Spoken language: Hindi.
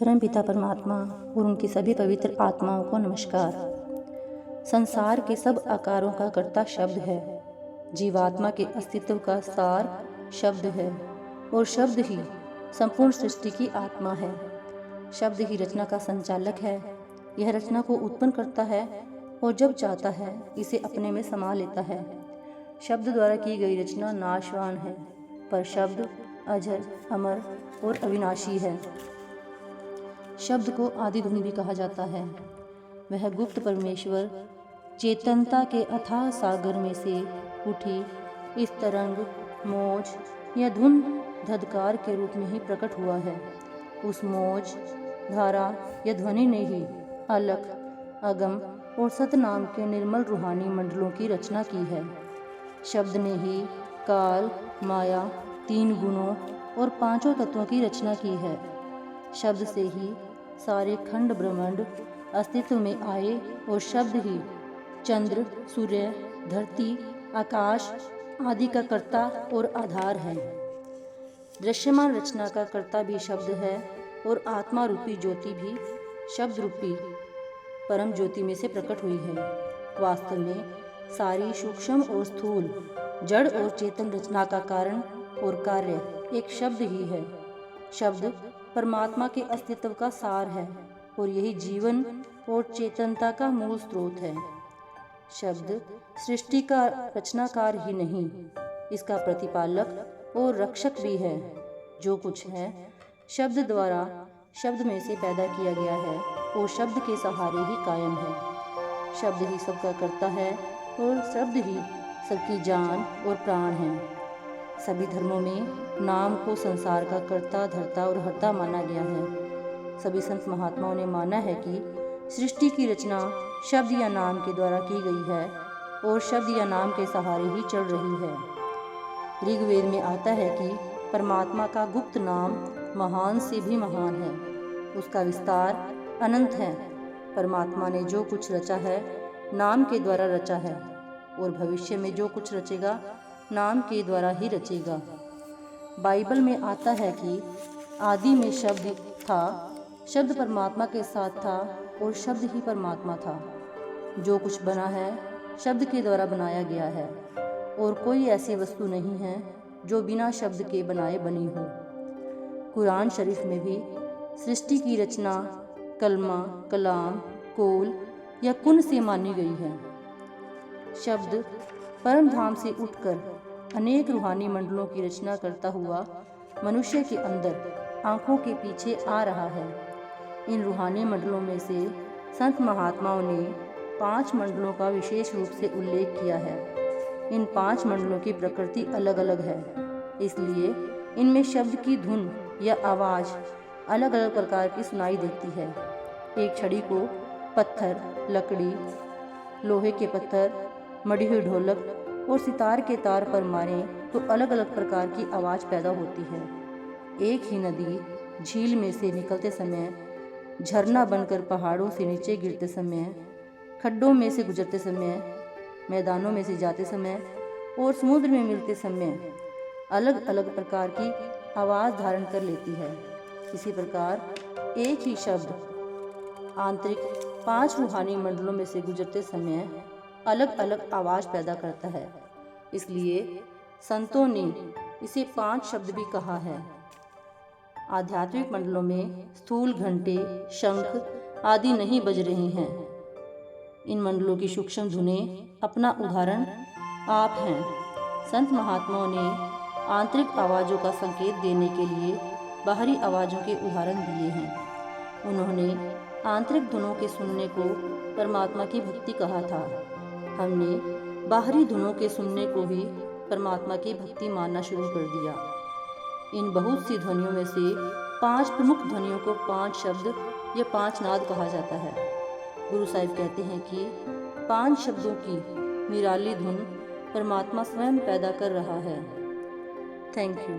परमपिता परमात्मा और उनकी सभी पवित्र आत्माओं को नमस्कार। संसार के सब आकारों का कर्ता शब्द है। जीवात्मा के अस्तित्व का सार शब्द है और शब्द ही संपूर्ण सृष्टि की आत्मा है। शब्द ही रचना का संचालक है। यह रचना को उत्पन्न करता है और जब चाहता है इसे अपने में समा लेता है। शब्द द्वारा की गई रचना नाशवान है, पर शब्द अजर, अमर और अविनाशी है। शब्द को आदि धुन भी कहा जाता है। वह गुप्त परमेश्वर चेतनता के अथाह सागर में से उठी इस तरंग, मौज या धुन धदकार के रूप में ही प्रकट हुआ है। उस मौज, धारा या ध्वनि ने ही अलख, अगम और सतनाम के निर्मल रूहानी मंडलों की रचना की है। शब्द ने ही काल, माया, तीन गुणों और पांचों तत्वों की रचना की है। शब्द से ही सारे खंड ब्रह्मांड अस्तित्व में आए और शब्द ही चंद्र, सूर्य, धरती, आकाश आदि का कर्ता और आधार है। दृश्यमान रचना का कर्ता भी शब्द है और आत्मा रूपी ज्योति भी शब्द रूपी परम ज्योति में से प्रकट हुई है। वास्तव में सारी सूक्ष्म और स्थूल, जड़ और चेतन रचना का कारण और कार्य एक शब्द ही है। शब्द परमात्मा के अस्तित्व का सार है और यही जीवन और चेतनता का मूल स्रोत है। शब्द सृष्टि का रचनाकार ही नहीं, इसका प्रतिपालक और रक्षक भी है। जो कुछ है शब्द द्वारा शब्द में से पैदा किया गया है और शब्द के सहारे ही कायम है। शब्द ही सबका करता है और शब्द ही सबकी जान और प्राण है। सभी धर्मों में नाम को संसार का कर्ता, धर्ता और हर्ता माना गया है। सभी संत महात्माओं ने माना है कि सृष्टि की रचना शब्द या नाम के द्वारा की गई है और शब्द या नाम के सहारे ही चल रही है। ऋग्वेद में आता है कि परमात्मा का गुप्त नाम महान से भी महान है। उसका विस्तार अनंत है। परमात्मा ने जो कुछ रचा है नाम के द्वारा रचा है और भविष्य में जो कुछ रचेगा नाम के द्वारा ही रचेगा। बाइबल में आता है कि आदि में शब्द था, शब्द परमात्मा के साथ था और शब्द ही परमात्मा था। जो कुछ बना है शब्द के द्वारा बनाया गया है और कोई ऐसी वस्तु नहीं है जो बिना शब्द के बनाए बनी हो। कुरान शरीफ में भी सृष्टि की रचना कलमा, कलाम, कोल या कुन से मानी गई है। शब्द परम धाम से उठकर अनेक रूहानी मंडलों की रचना करता हुआ मनुष्य के अंदर आंखों के पीछे आ रहा है। इन रूहानी मंडलों में से संत महात्माओं ने 5 मंडलों का विशेष रूप से उल्लेख किया है। इन 5 मंडलों की प्रकृति अलग अलग है, इसलिए इनमें शब्द की धुन या आवाज़ अलग अलग प्रकार की सुनाई देती है। एक छड़ी को पत्थर, लकड़ी, लोहे के पत्थर, मढ़ी हुई ढोलक और सितार के तार पर मारें तो अलग अलग प्रकार की आवाज़ पैदा होती है। एक ही नदी झील में से निकलते समय, झरना बनकर पहाड़ों से नीचे गिरते समय, खड्डों में से गुजरते समय, मैदानों में से जाते समय और समुद्र में मिलते समय अलग अलग प्रकार की आवाज़ धारण कर लेती है। इसी प्रकार एक ही शब्द आंतरिक 5 रूहानी मंडलों में से गुजरते समय अलग अलग आवाज़ पैदा करता है। इसलिए संतों ने इसे 5 शब्द भी कहा है। आध्यात्मिक मंडलों में स्थूल घंटे, शंख आदि नहीं बज रहे हैं। इन मंडलों की सूक्ष्म धुनें अपना उदाहरण आप हैं। संत महात्माओं ने आंतरिक आवाज़ों का संकेत देने के लिए बाहरी आवाज़ों के उदाहरण दिए हैं। उन्होंने आंतरिक धुनों के सुनने को परमात्मा की भक्ति कहा था। हमने बाहरी धुनों के सुनने को ही परमात्मा की भक्ति मानना शुरू कर दिया। इन बहुत सी ध्वनियों में से 5 प्रमुख ध्वनियों को 5 शब्द या 5 नाद कहा जाता है। गुरु साहिब कहते हैं कि 5 शब्दों की निराली धुन परमात्मा स्वयं पैदा कर रहा है। Thank you.